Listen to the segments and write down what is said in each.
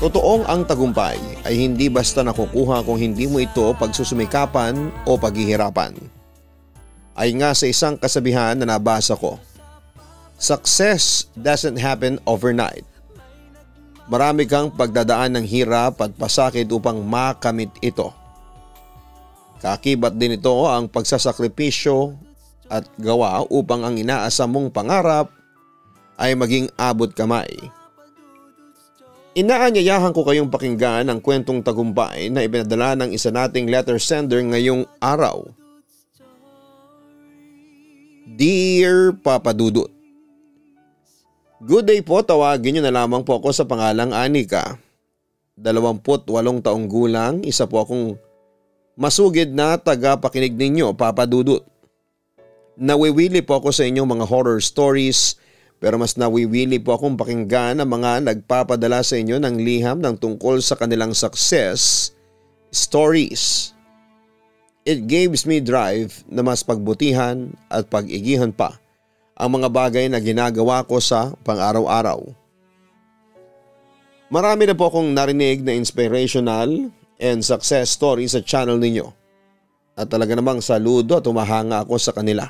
Totoong ang tagumpay ay hindi basta nakukuha kung hindi mo ito pagsusumikapan o paghihirapan. Ay nga sa isang kasabihan na nabasa ko, success doesn't happen overnight. Marami kang pagdadaan ng hirap at pasakit upang makamit ito. Kakibat din ito ang pagsasakripisyo at gawa upang ang inaasam mong pangarap ay maging abot kamay. Inaanyayahan ko kayong pakinggan ang kwentong tagumpay na ipinadala ng isa nating letter sender ngayong araw. Dear Papa Dudut, good day po, tawagin niyo na lamang po ako sa pangalang Anika. 28 taong gulang, isa po akong masugid na tagapakinig ninyo, Papa Dudut. Nawiwili po ako sa inyong mga horror stories, pero mas nawiwili po akong pakinggan ang mga nagpapadala sa inyo ng liham ng tungkol sa kanilang success stories. It gives me drive na mas pagbutihan at pag-igihan pa ang mga bagay na ginagawa ko sa pang-araw-araw. Marami na po akong narinig na inspirational and success stories sa channel ninyo. At talaga namang saludo at humahanga ako sa kanila.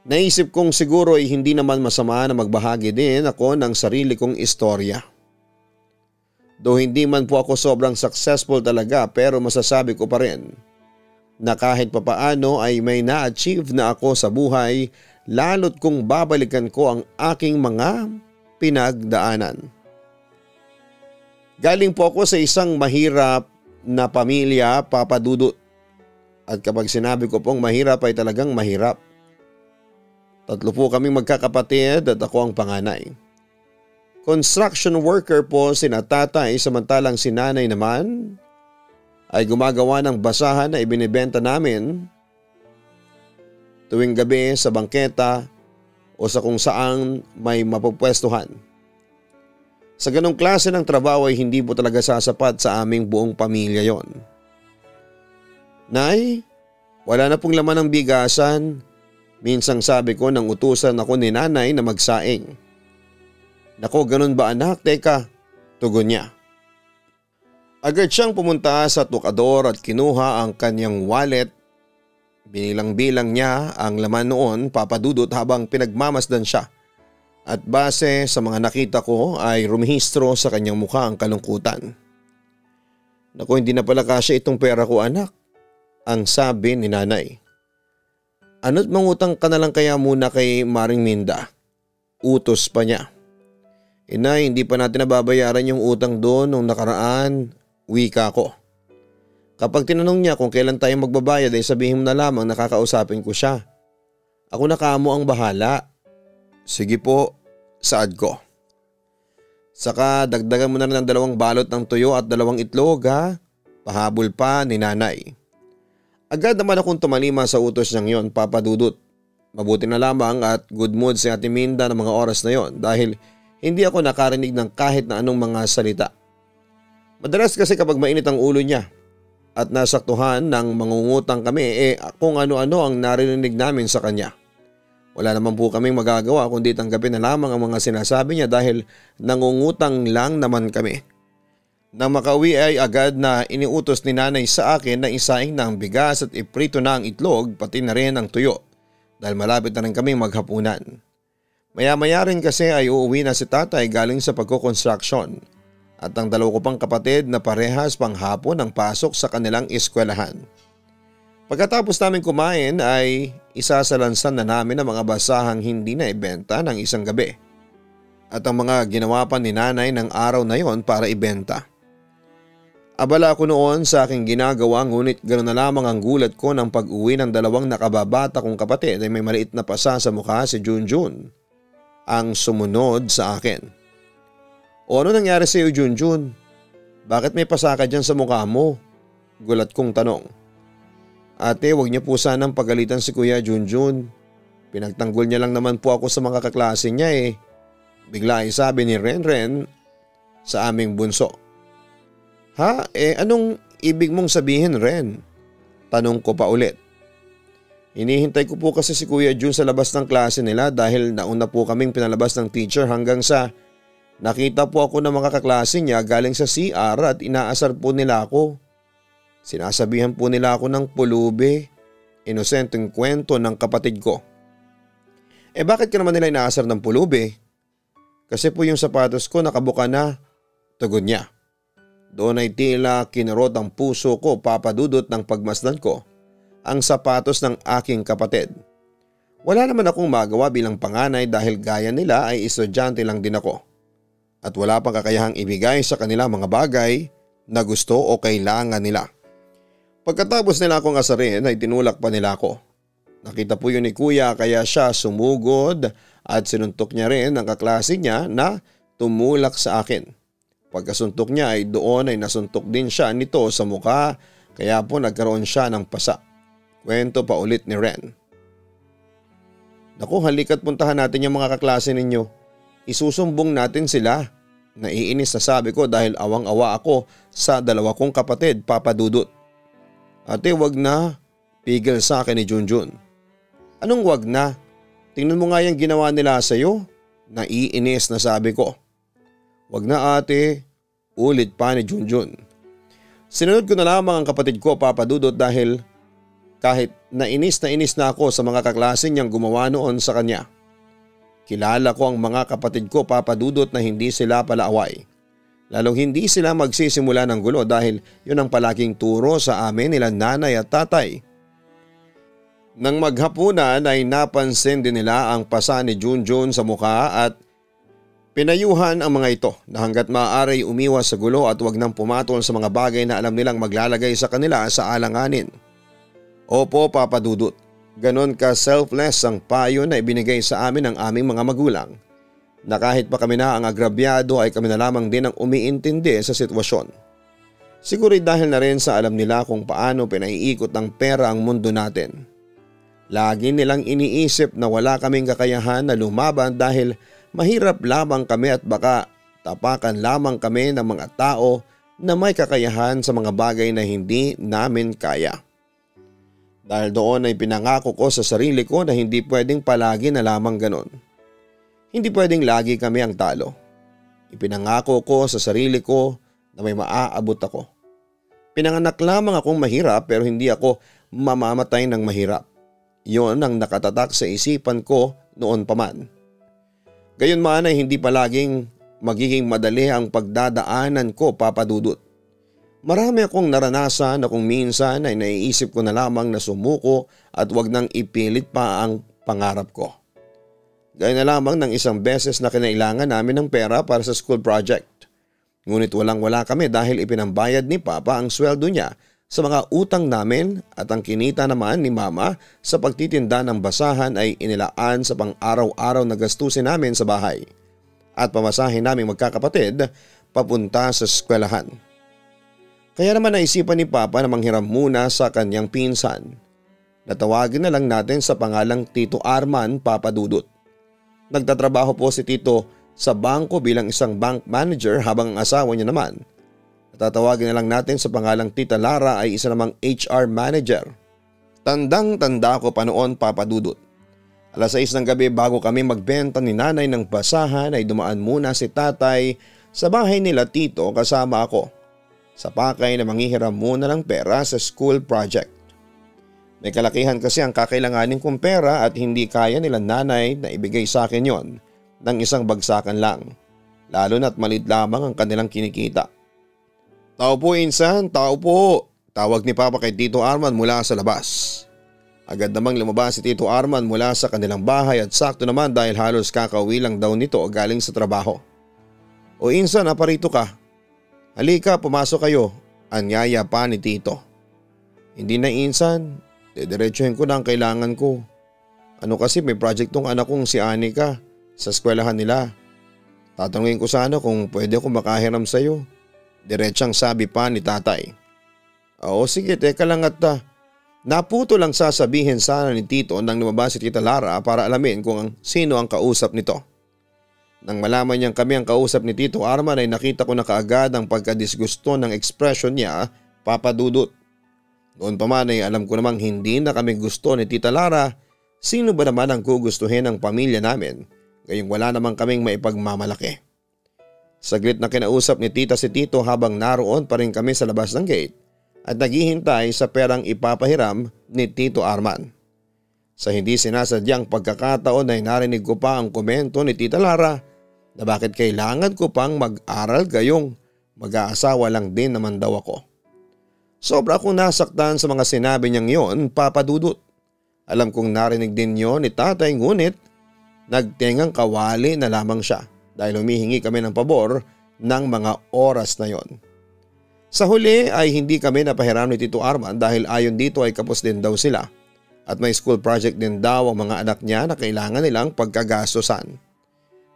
Naisip kong siguro ay hindi naman masama na magbahagi din ako ng sarili kong istorya. Though hindi man po ako sobrang successful talaga, pero masasabi ko pa rin na kahit papaano ay may na-achieve na ako sa buhay, lalo't kung babalikan ko ang aking mga pinagdaanan. Galing po ako sa isang mahirap na pamilya, Papa Dudut. At kapag sinabi ko pong mahirap ay talagang mahirap. 3 po kaming magkakapatid at ako ang panganay. Construction worker po sina tatay, samantalang si nanay naman ay gumagawa ng basahan na ibinibenta namin tuwing gabi sa bangketa o sa kung saan may mapupwestuhan. Sa ganong klase ng trabaho ay hindi po talaga sasapat sa aming buong pamilya yon. Nay, wala na pong laman ng bigasan. Minsang sabi ko nang utusan ako ni nanay na magsaing. Nako, ganun ba anak? Teka, tugon niya. Agad siyang pumunta sa tukador at kinuha ang kanyang wallet. Binilang-bilang niya ang laman noon, Papa Dudut, habang pinagmamasdan siya. At base sa mga nakita ko ay rumihistro sa kanyang mukha ang kalungkutan. Naku, hindi na pala kasya itong pera ko anak, ang sabi ni nanay. Ano't mangutang ka na lang kaya muna kay Maring Minda? Utos pa niya. Inay, hindi pa natin nababayaran yung utang doon nung nakaraan, wika ko. Kapag tinanong niya kung kailan tayo magbabayad ay sabihin mo na lamang nakakausapin ko siya. Ako na kamo ang bahala. Sige po, saad ko. Saka dagdagan mo na ng 2 balot ng tuyo at 2 itlog ha. Pahabol pa ni nanay. Agad naman akong tumalima sa utos niyang yon, Papa Dudut. Mabuti na lamang at good mood si Ate Minda ng mga oras na yon dahil hindi ako nakarinig ng kahit na anong mga salita. Madalas kasi kapag mainit ang ulo niya at nasaktuhan ng mangungutang kami kung ano-ano ang narinig namin sa kanya. Wala naman po kaming magagawa kundi tanggapin na lamang ang mga sinasabi niya dahil nangungutang lang naman kami. Nang makauwi ay agad na iniutos ni nanay sa akin na isaing ng bigas at iprito na ang itlog pati na rin ang tuyo dahil malapit na rin kaming maghapunan. Maya-maya rin kasi ay uuwi na si tatay galing sa pagkukonstruksyon at ang 2 ko pang kapatid na parehas panghapon ang pasok sa kanilang eskwelahan. Pagkatapos namin kumain ay isasalansan na namin ang mga basahang hindi na ibenta ng isang gabi at ang mga ginawa pa ni nanay ng araw na yon para ibenta. Abala ako noon sa aking ginagawa ngunit ganoon na lamang ang gulat ko ng pag-uwi ng 2 nakababata kong kapatid ay may maliit na pasa sa mukha si Junjun ang sumunod sa akin. O ano nangyari sa iyo Junjun? Bakit may pasa ka dyan sa mukha mo? Gulat kong tanong. Ate, wag niyo po sanang pagalitan si Kuya Junjun. Pinagtanggol niya lang naman po ako sa mga kaklase niya eh. Bigla ay sabi ni Renren sa aming bunso. Ha? Anong ibig mong sabihin Ren? Tanong ko pa ulit. Hinihintay ko po kasi si Kuya Jun sa labas ng klase nila dahil nauna po kaming pinalabas ng teacher hanggang sa nakita po ako ng mga kaklase niya galing sa CR at inaasar po nila ako. Sinasabihan po nila ako ng pulubi, inosenteng kwento ng kapatid ko. Bakit ka naman nila inaasar ng pulubi? Kasi po yung sapatos ko nakabuka na, tugon niya. Doon ay tila kinarot ang puso ko, Papa Dudut, ng pagmasdan ko ang sapatos ng aking kapatid. Wala naman akong magawa bilang panganay dahil gaya nila ay estudyante lang din ako. At wala pang kakayahang ibigay sa kanila mga bagay na gusto o kailangan nila. Pagkatapos nila akong asarin ay tinulak pa nila ako. Nakita po yun ni Kuya kaya siya sumugod at sinuntok niya rin ang kaklase niya na tumulak sa akin. Pagkasuntok niya ay doon ay nasuntok din siya nito sa mukha kaya po nagkaroon siya ng pasa. Kwento pa ulit ni Ren. Naku, halika't puntahan natin yung mga kaklase ninyo. Isusumbong natin sila. Naiinis na sabi ko dahil awang-awa ako sa dalawa kong kapatid, Papa Dudut. Ate, wag na. Pigil sa akin ni Junjun. Anong wag na? Tingnan mo nga yung ginawa nila sa'yo. Naiinis na sabi ko. Wag na ate. Ulit pa ni Junjun. Sinunod ko na lamang ang kapatid ko, Papa Dudut, dahil kahit nainis na ako sa mga kaklase niyang gumawa noon sa kanya. Kilala ko ang mga kapatid ko, Papa Dudut, na hindi sila palaaway. Lalong hindi sila magsisimula ng gulo dahil yun ang palaging turo sa amin nila nanay at tatay. Nang maghapunan ay napansin din nila ang pasa ni Junjun sa mukha at pinayuhan ang mga ito na hanggat maaari umiwas sa gulo at wag nang pumatol sa mga bagay na alam nilang maglalagay sa kanila sa alanganin. Opo, Papa Dudut. Ganon ka selfless ang payo na ibinigay sa amin ng aming mga magulang na kahit pa kami na ang agrabyado ay kami na lamang din ang umiintindi sa sitwasyon. Siguro dahil na rin sa alam nila kung paano pinaiikot ng pera ang mundo natin. Lagi nilang iniisip na wala kaming kakayahan na lumaban dahil mahirap lamang kami at baka tapakan lamang kami ng mga tao na may kakayahan sa mga bagay na hindi namin kaya. Dahil doon ay pinangako ko sa sarili ko na hindi pwedeng palagi na lamang ganon. Hindi pwedeng lagi kami ang talo. Ipinangako ko sa sarili ko na may maaabot ako. Pinanganak lamang akong mahirap pero hindi ako mamamatay ng mahirap. Yon ang nakatatak sa isipan ko noon pa man. Gayunman ay hindi palaging magiging madali ang pagdadaanan ko, Papa Dudut. Marami akong naranasan na kung minsan ay naiisip ko na lamang na sumuko at wag nang ipilit pa ang pangarap ko. Gaya na lamang ng isang beses na kinailangan namin ng pera para sa school project. Ngunit walang-wala kami dahil ipinambayad ni Papa ang sweldo niya sa mga utang namin at ang kinita naman ni Mama sa pagtitinda ng basahan ay inilaan sa pang-araw-araw na gastusin namin sa bahay at pamasahin naming magkakapatid papunta sa eskwelahan. Kaya naman naisipan ni Papa na manghiram muna sa kanyang pinsan. Natawagin na lang natin sa pangalang Tito Arman, Papa Dudut. Nagtatrabaho po si Tito sa bangko bilang isang bank manager habang ang asawa niya naman. Tatawagin na lang natin sa pangalang Tita Lara ay isa namang HR manager. Tandang-tanda ko pa noon, Papa Dudut. 6:00 ng gabi bago kami magbenta ni nanay ng basahan ay dumaan muna si tatay sa bahay nila Tito kasama ako. Sa pakay na manghihiram muna ng pera sa school project. May kalakihan kasi ang kakailanganin kong pera at hindi kaya nila nanay na ibigay sa akin yon ng isang bagsakan lang. Lalo na't maliit lamang ang kanilang kinikita. Tao po insan, tao po. Tawag ni Papa kay Tito Arman mula sa labas. Agad namang lumabas si Tito Arman mula sa kanilang bahay at sakto naman dahil halos kakauwi lang daw nito galing sa trabaho. O insan, aparito ka. Halika, pumasok kayo, anyaya pa ni Tito. Hindi na insan, didiretsuhin ko na ang kailangan ko. Ano kasi may project tong anak kong si Anika sa eskwelahan nila. Tatanungin ko sana kung pwede ako makahiram sa'yo. Diretsang sabi pa ni tatay. Oo sige, teka lang at naputo lang sasabihin sana ni Tito nang lumabas si Tita Lara para alamin kung sino ang kausap nito. Nang malaman niyang kami ang kausap ni Tito Arman ay nakita ko na kaagad ang pagkadisgusto ng ekspresyon niya, Papa Dudut. Noon pa man ay alam ko namang hindi na kami gusto ni Tita Lara. Sino ba naman ang gugustuhin ng pamilya namin ngayong wala namang kaming maipagmamalaki. Saglit na kinausap ni Tita si Tito habang naroon pa rin kami sa labas ng gate at naghihintay sa perang ipapahiram ni Tito Arman. Sa hindi sinasadyang pagkakataon ay narinig ko pa ang komento ni Tita Lara na bakit kailangan ko pang mag-aral gayong mag-aasawa lang din naman daw ako. Sobra akong nasaktan sa mga sinabi niyang yon, Papa Dudut. Alam kong narinig din yon ni tatay ngunit nagtengang kawali na lamang siya dahil humihingi kami ng pabor ng mga oras na yon. Sa huli ay hindi kami napahiram ni Tito Arman dahil ayon dito ay kapos din daw sila at may school project din daw ang mga anak niya na kailangan nilang pagkagastosan.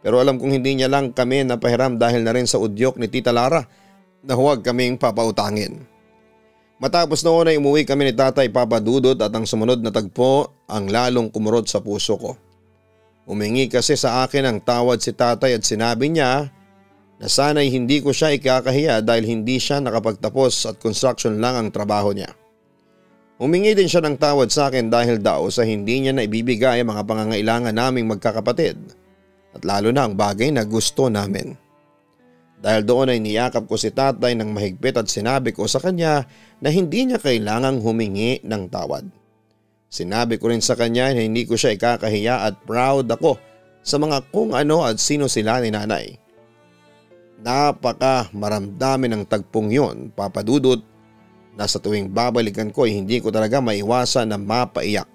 Pero alam kong hindi niya lang kami napahiram dahil na rin sa udyok ni Tita Lara na huwag kaming papautangin. Matapos noon ay umuwi kami ni Tatay Papa Dudut at ang sumunod na tagpo ang lalong kumurot sa puso ko. Humingi kasi sa akin ang tawad si Tatay at sinabi niya na sana'y hindi ko siya ikakahiya dahil hindi siya nakapagtapos at construction lang ang trabaho niya. Humingi din siya ng tawad sa akin dahil daw sa hindi niya na ibibigay ang mga pangangailangan naming magkakapatid at lalo na ang bagay na gusto namin. Dahil doon ay niyakap ko si Tatay ng mahigpit at sinabi ko sa kanya na hindi niya kailangang humingi ng tawad. Sinabi ko rin sa kanya na hindi ko siya ikakahiya at proud ako sa mga kung ano at sino sila ni Nanay. Napaka maramdamin ng tagpong yun, Papa Dudut, na sa tuwing babalikan ko ay hindi ko talaga maiwasan na mapaiyak.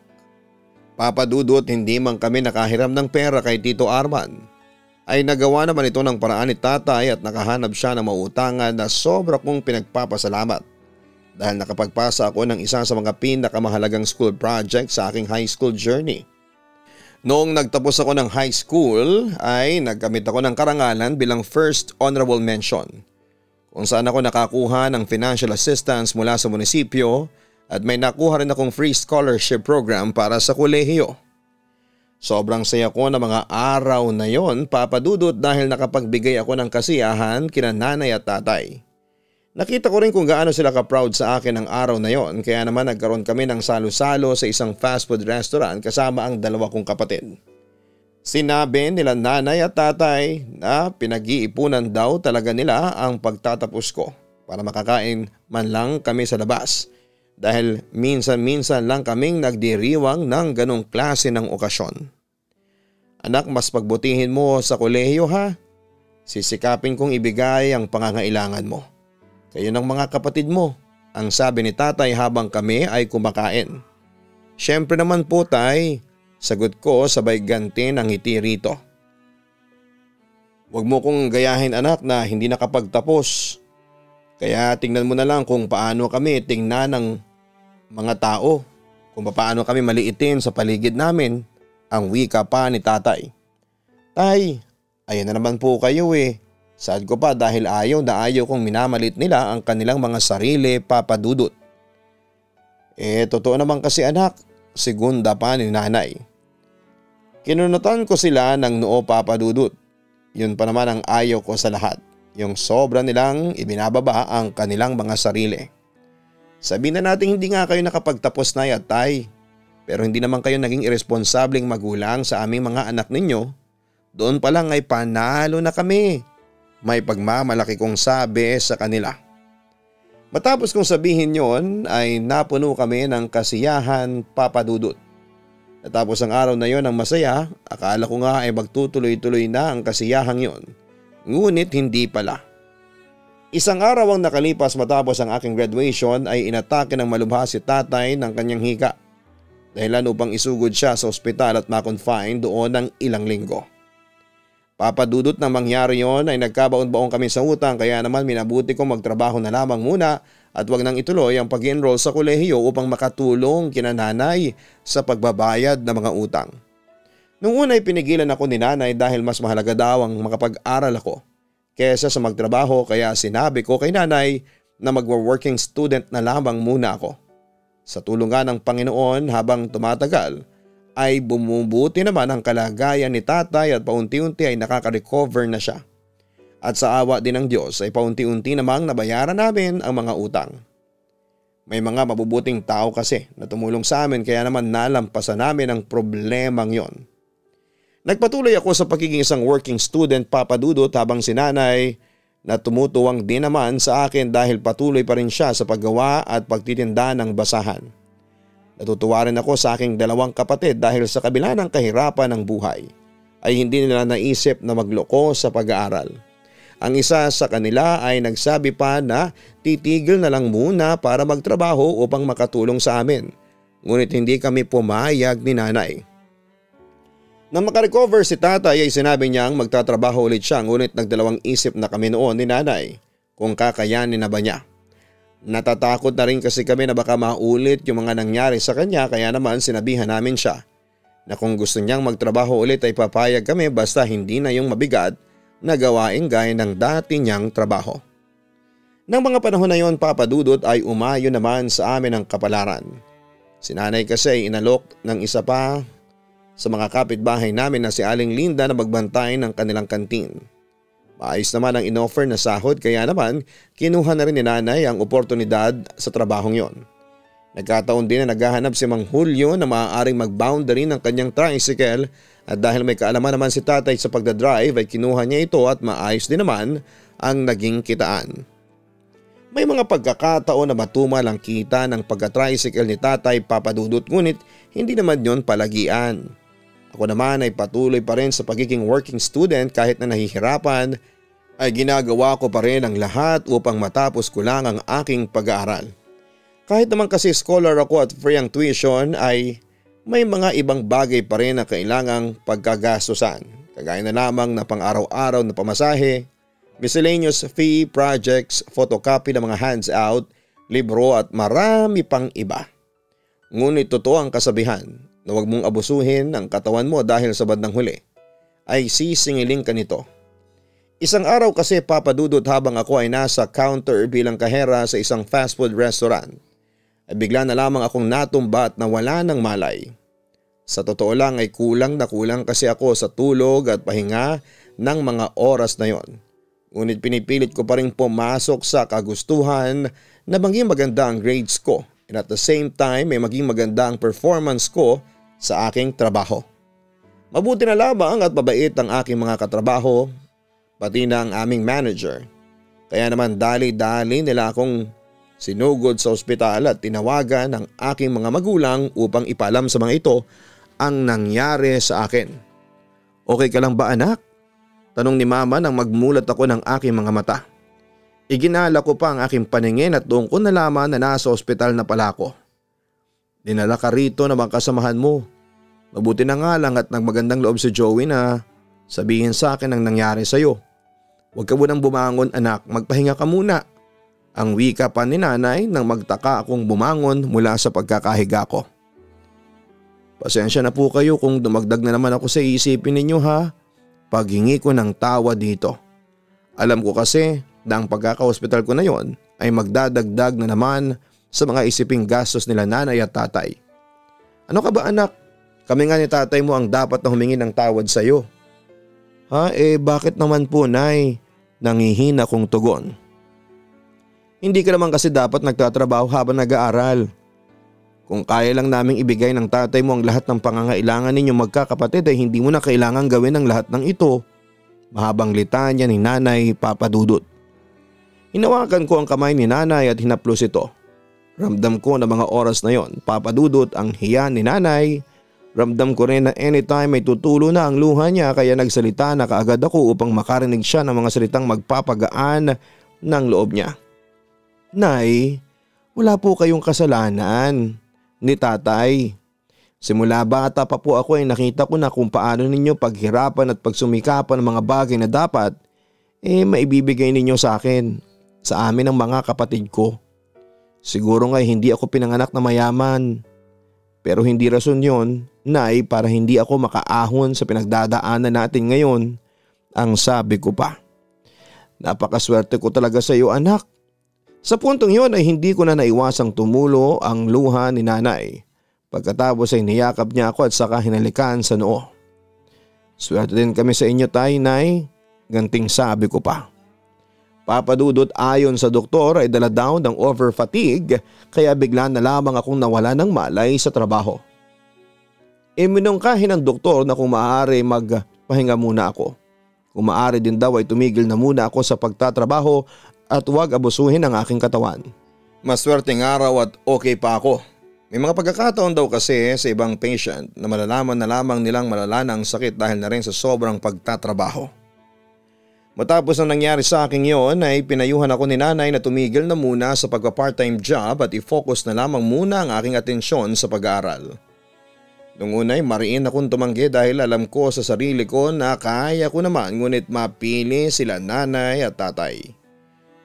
Papa Dudut, hindi man kami nakahiram ng pera kay Tito Arman, ay nagawa naman ito ng paraan ni Tatay at nakahanap siya ng mautangan na sobra kong pinagpapasalamat dahil nakapagpasa ako ng isa sa mga pinakamahalagang school project sa aking high school journey. Noong nagtapos ako ng high school ay nagkamit ako ng karangalan bilang first honorable mention kung saan ako nakakuha ng financial assistance mula sa munisipyo at may nakuha rin akong free scholarship program para sa kolehiyo. Sobrang saya ko na mga araw na yon, Papa Dudut, dahil nakapagbigay ako ng kasiyahan kina Nanay at Tatay. Nakita ko rin kung gaano sila ka-proud sa akin ng araw na yon kaya naman nagkaroon kami ng salo-salo sa isang fast food restaurant kasama ang dalawa kong kapatid. Sinabi nila Nanay at Tatay na pinag-iipunan daw talaga nila ang pagtatapos ko para makakain man lang kami sa labas. Dahil minsan-minsan lang kaming nagdiriwang ng ganong klase ng okasyon. Anak, mas pagbutihin mo sa kolehiyo ha. Sisikapin kong ibigay ang pangangailangan mo. Kayo ng mga kapatid mo, ang sabi ni Tatay habang kami ay kumakain. Siyempre naman po Tay, sagot ko sabay ganti ng ngiti rito. Huwag mo kong gayahin anak na hindi nakapagtapos. Kaya tingnan mo na lang kung paano kami tingnan ng mga tao, kung paano kami maliitin sa paligid namin, ang wika pa ni Tatay. Tay, ayun na naman po kayo eh. Sad ko pa dahil ayaw na ayaw kong minamalit nila ang kanilang mga sarili, Papa Dudut. Totoo naman kasi anak, segunda pa ni Nanay. Kinunutan ko sila ng noo, Papa Dudut. Yun pa naman ang ayaw ko sa lahat. Yung sobra nilang ibinababa ang kanilang mga sarili. Sabihin na natin hindi nga kayo nakapagtapos na at Tay. Pero hindi naman kayo naging irresponsableng magulang sa aming mga anak ninyo. Doon pa lang ay panalo na kami. May pagmamalaki kong sabi sa kanila. Matapos kong sabihin yon ay napuno kami ng kasiyahan, Papa Dudut. Natapos ang araw na yon ng masaya, akala ko nga ay magtutuloy-tuloy na ang kasiyahang yon. Ngunit hindi pala. Isang araw ang nakalipas matapos ang aking graduation ay inatake ng malubha si Tatay ng kanyang hika. Dahilan upang isugod siya sa ospital at ma-confine doon ng ilang linggo. Papa Dudut, nang mangyari yon ay nagkabaon-baon kami sa utang kaya naman minabuti kong magtrabaho na lamang muna at wag nang ituloy ang pag-enroll sa kolehiyo upang makatulong kina Nanay sa pagbabayad ng mga utang. Noong una ay pinigilan ako ni Nanay dahil mas mahalaga daw ang makapag-aral ako kesa sa magtrabaho kaya sinabi ko kay Nanay na magwa-working student na lamang muna ako. Sa tulungan ng Panginoon habang tumatagal ay bumubuti naman ang kalagayan ni Tatay at paunti-unti ay nakaka-recover na siya. At sa awa din ng Diyos ay paunti-unti namang nabayaran namin ang mga utang. May mga mabubuting tao kasi na tumulong sa amin kaya naman nalampasan namin ang problemang yon. Nagpatuloy ako sa pagiging isang working student, Papa Dudut, habang si nanay na tumutuwang din naman sa akin dahil patuloy pa rin siya sa paggawa at pagtitinda ng basahan. Natutuwa rin ako sa aking dalawang kapatid dahil sa kabila ng kahirapan ng buhay ay hindi nila naisip na magloko sa pag-aaral. Ang isa sa kanila ay nagsabi pa na titigil na lang muna para magtrabaho upang makatulong sa amin. Ngunit hindi kami pumayag ni nanay. Nang makarecover si tatay ay sinabi niyang magtatrabaho ulit siya, ngunit nagdalawang isip na kami noon ni nanay kung kakayanin na ba niya. Natatakot na rin kasi kami na baka maulit yung mga nangyari sa kanya kaya naman sinabihan namin siya na kung gusto niyang magtrabaho ulit ay papayag kami basta hindi na yung mabigat na gawain gaya ng dati niyang trabaho. Nang mga panahon na yon, Papa Dudut, ay umayo naman sa amin ang kapalaran. Si nanay kasi ay inalok ng isa pa sa mga kapitbahay namin na si Aling Linda na magbantay ng kanilang kantin. Maayos naman ang inoffer na sahod kaya naman kinuha na rin ni nanay ang oportunidad sa trabahong yon. Nagkataon din na naghahanap si Mang Julio na maaaring mag-boundary ng kanyang tricycle at dahil may kaalaman naman si tatay sa pagdadrive ay kinuha niya ito at maayos din naman ang naging kitaan. May mga pagkakataon na matumal ang kita ng pagka-tricycle ni tatay, Papa Dudut, ngunit hindi naman yon palagian. Ako naman ay patuloy pa rin sa pagiging working student kahit na nahihirapan ay ginagawa ko pa rin ang lahat upang matapos ko lang ang aking pag-aaral. Kahit naman kasi scholar ako at free ang tuition ay may mga ibang bagay pa rin na kailangang pagkagastusan. Kagaya na lamang na pang-araw-araw na pamasahe, miscellaneous fee, projects, photocopy ng mga hands-out, libro at marami pang iba. Ngunit totoo ang kasabihan na huwag mong abusuhin ang katawan mo dahil sa bandang huli ay sisingiling ka nito. Isang araw kasi, Papa Dudut, habang ako ay nasa counter bilang kahera sa isang fast food restaurant, ay bigla na lamang akong natumba at nawala ng malay. Sa totoo lang ay kulang na kulang kasi ako sa tulog at pahinga ng mga oras na yon. Ngunit pinipilit ko pa rin pumasok sa kagustuhan na maging maganda ang grades ko and at the same time may maging maganda ang performance ko sa aking trabaho. Mabuti na lamang at mabait ang aking mga katrabaho, pati na ang aming manager. Kaya naman dali-dali nila akong sinugod sa ospital at tinawagan ng aking mga magulang upang ipalam sa mga ito ang nangyari sa akin. Okay ka lang ba, anak? Tanong ni mama nang magmulat ako ng aking mga mata. Iginala ko pa ang aking paningin at doon ko nalaman na nasa ospital na pala ako. Dinala ka rito na kasamahan mo. Mabuti na nga lang at nagmagandang loob si Joey na sabihin sa akin ang nangyari sa iyo. Huwag ka munang bumangon, anak, magpahinga ka muna. Ang wika pa ni nanay nang magtaka akong bumangon mula sa pagkakahiga ko. Pasensya na po kayo kung dumagdag na naman ako sa isipin ninyo, ha. Paghingi ko ng tawa dito. Alam ko kasi na ang pagkaka-hospital ko na yon ay magdadagdag na naman sa mga isiping gastos nila nanay at tatay. Ano ka ba, anak? Kami nga ni tatay mo ang dapat na humingi ng tawad sa iyo. Ha, bakit naman po, nay? Nangihina kong tugon. Hindi ka naman kasi dapat nagtatrabaho habang nag-aaral. Kung kaya lang naming ibigay ng tatay mo ang lahat ng pangangailangan ninyong magkakapatid ay hindi mo na kailangan gawin ang lahat ng ito. Mahabang litanya ni nanay, Papa Dudut. Hinawakan ko ang kamay ni nanay at hinaplos ito. Ramdam ko na mga oras na yon, Papa Dudut, ang hiya ni nanay. Ramdam ko rin na anytime may tutulo na ang luha niya kaya nagsalita na kaagad ako upang makarinig siya ng mga salitang magpapagaan ng loob niya. Nay, wala po kayong kasalanan ni tatay. Simula bata pa po ako ay nakita ko na kung paano ninyo paghirapan at pagsumikapan ng mga bagay na dapat maibibigay ninyo sa akin, sa amin ng mga kapatid ko. Siguro nga hindi ako pinanganak na mayaman. Pero hindi rason yon, nay, para hindi ako makaahon sa pinagdadaanan natin ngayon, ang sabi ko pa. Napakaswerte ko talaga sa iyo, anak. Sa puntong yon ay hindi ko na naiwasang tumulo ang luha ni nanay. Pagkatapos ay niyakap niya ako at saka hinalikan sa noo. Swerte din kami sa inyo, tay, nay, ganting sabi ko pa. Papa Dudut, ayon sa doktor ay dala daw ng over-fatigue kaya bigla na lamang akong nawala ng malay sa trabaho. Iminungkahi ng doktor na kung maaari magpahinga muna ako. Kung maaari din daw ay tumigil na muna ako sa pagtatrabaho at huwag abusuhin ang aking katawan. Maswerteng araw at okay pa ako. May mga pagkakataon daw kasi sa ibang patient na malalaman na lamang nilang malala na ang sakit dahil na rin sa sobrang pagtatrabaho. Matapos na nangyari sa akin yon ay pinayuhan ako ni nanay na tumigil na muna sa pagpa-part-time job at i-focus na lamang muna ang aking atensyon sa pag-aaral. Noong una ay mariin akong tumanggi dahil alam ko sa sarili ko na kaya ko naman ngunit mapili sila nanay at tatay.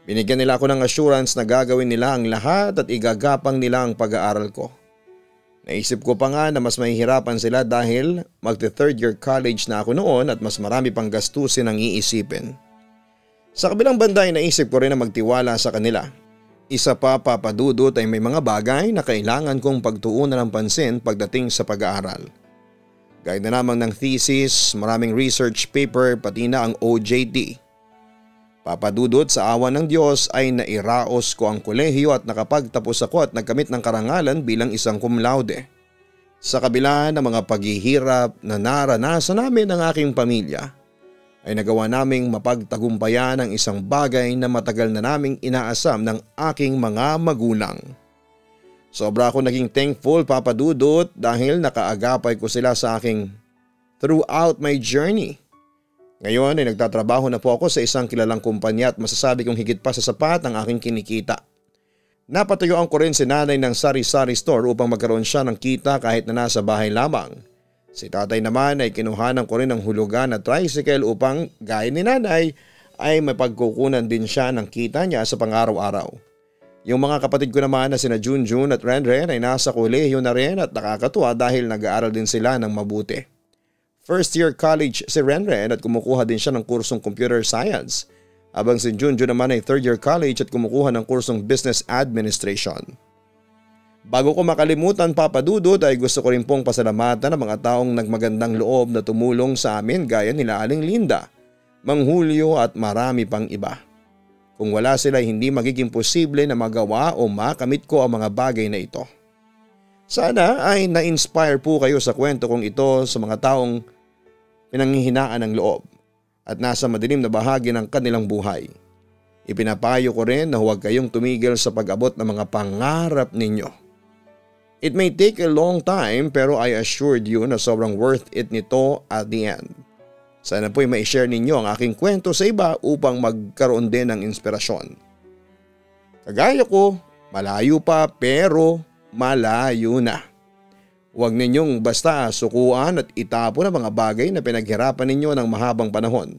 Binigyan nila ako ng assurance na gagawin nila ang lahat at igagapang nila ang pag-aaral ko. Naisip ko pa nga na mas mahihirapan sila dahil magte-third year college na ako noon at mas marami pang gastusin ang iisipin. Sa kabilang banda ay naisip ko rin na magtiwala sa kanila. Isa pa, Papa Dudut, ay may mga bagay na kailangan kong pagtuunan ng pansin pagdating sa pag-aaral. Gaya na lamang ng thesis, maraming research paper pati na ang OJT. Papa Dudut, sa awa ng Diyos ay nairaos ko ang kolehiyo at nakapagtapos ako at nagkamit ng karangalan bilang isang cum laude. Sa kabila ng mga paghihirap na naranasan namin ng aking pamilya, ay nagawa naming mapagtagumpayan ang isang bagay na matagal na naming inaasam ng aking mga magulang. Sobra ako naging thankful, Papa Dudut, dahil nakaagapay ko sila sa aking throughout my journey. Ngayon ay nagtatrabaho na po ako sa isang kilalang kumpanya at masasabi kong higit pa sa sapat ang aking kinikita. Napatuyuan ko rin si nanay ng sari-sari store upang magkaroon siya ng kita kahit na nasa bahay lamang. Si tatay naman ay kinuhanan ko rin ng hulugan na tricycle upang gaya ni nanay ay mapagkukunan din siya ng kita niya sa pang-araw-araw. Yung mga kapatid ko naman na sina Junjun at Renren ay nasa kolehiyo na rin at nakakatuwa dahil nag-aaral din sila ng mabuti. First year college si Renren at kumukuha din siya ng kursong computer science, habang si Junjun naman ay third year college at kumukuha ng kursong business administration. Bago ko makalimutan, Papa Dudut, ay gusto ko rin pong pasalamatan ang mga taong nagmagandang loob na tumulong sa amin gaya nila Aling Linda, Mang Julio at marami pang iba. Kung wala sila ay hindi magiging posible na magawa o makamit ko ang mga bagay na ito. Sana ay na-inspire po kayo sa kwento kong ito sa mga taong pinanghihinaan ng loob at nasa madilim na bahagi ng kanilang buhay. Ipinapayo ko rin na huwag kayong tumigil sa pag-abot ng mga pangarap ninyo. It may take a long time pero I assured you na sobrang worth it nito at the end. Sana po'y ma-share ninyo ang aking kwento sa iba upang magkaroon din ng inspirasyon. Kagaya ko, malayo pa pero malayo na. Huwag ninyong basta sukuan at itapon ang mga bagay na pinaghirapan ninyo ng mahabang panahon.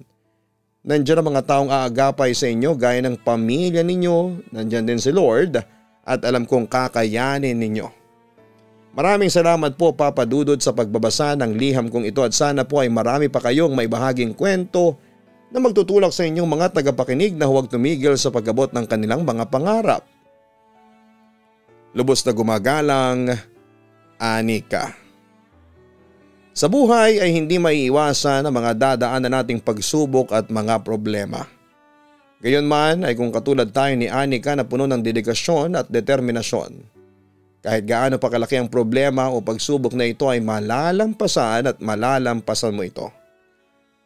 Nandiyan ang mga taong aagapay sa inyo gaya ng pamilya ninyo, nandiyan din si Lord at alam kong kakayanin ninyo. Maraming salamat po, Papa Dudut, sa pagbabasa ng liham kong ito at sana po ay marami pa kayong maibahaging kwento na magtutulak sa inyong mga tagapakinig na huwag tumigil sa pag-abot ng kanilang mga pangarap. Lubos na gumagalang, Anika. Sa buhay ay hindi maiiwasan ang mga dadaanan nating pagsubok at mga problema. Gayunman ay kung katulad tayo ni Anika na puno ng dedikasyon at determinasyon. Kahit gaano pa kalaki ang problema o pagsubok na ito ay malalampasan at malalampasan mo ito.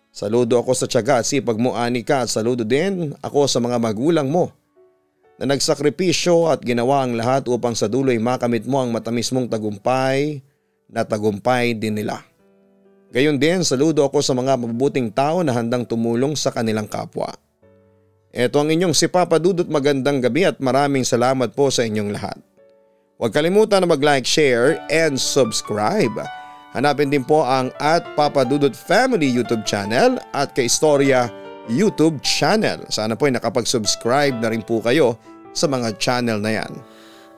Saludo ako sa tiyaga at sipag mo, Anika, at saludo din ako sa mga magulang mo na nagsakripisyo at ginawa ang lahat upang sa dulo'y makamit mo ang matamis mong tagumpay na tagumpay din nila. Gayon din, saludo ako sa mga mabubuting tao na handang tumulong sa kanilang kapwa. Ito ang inyong si Papa Dudut, magandang gabi at maraming salamat po sa inyong lahat. Huwag kalimutan na mag-like, share and subscribe. Hanapin din po ang @PapaDudut Family YouTube channel at Kaistorya YouTube channel. Sana po ay nakapag-subscribe na rin po kayo sa mga channel na yan.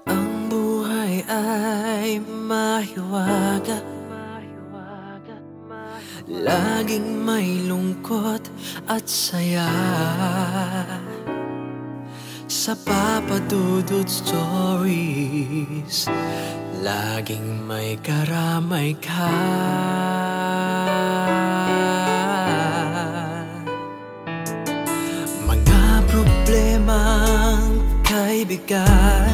Ang buhay ay mahiwaga, laging may lungkot at saya. Sa Papa Dudut Stories, laging may karamay ka. Mga problema bigat.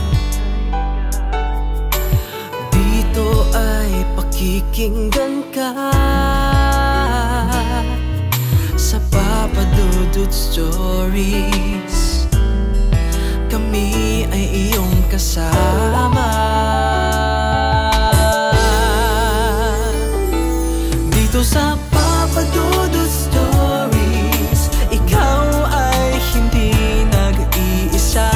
Dito ay pakikinggan ka sa Papa Dudut Stories. Kami ay iyong kasama. Dito sa Papa Dudut Stories, ikaw ay hindi nag-iisa.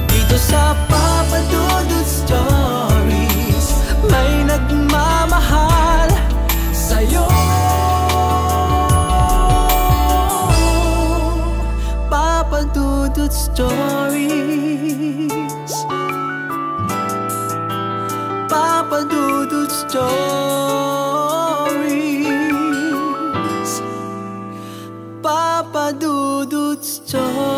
Dito sa Papa Dudut Stories, may nagmamahal sa'yo. Papa Dudut Stories, Papa Dudut Stories, Papa Dudut Stories.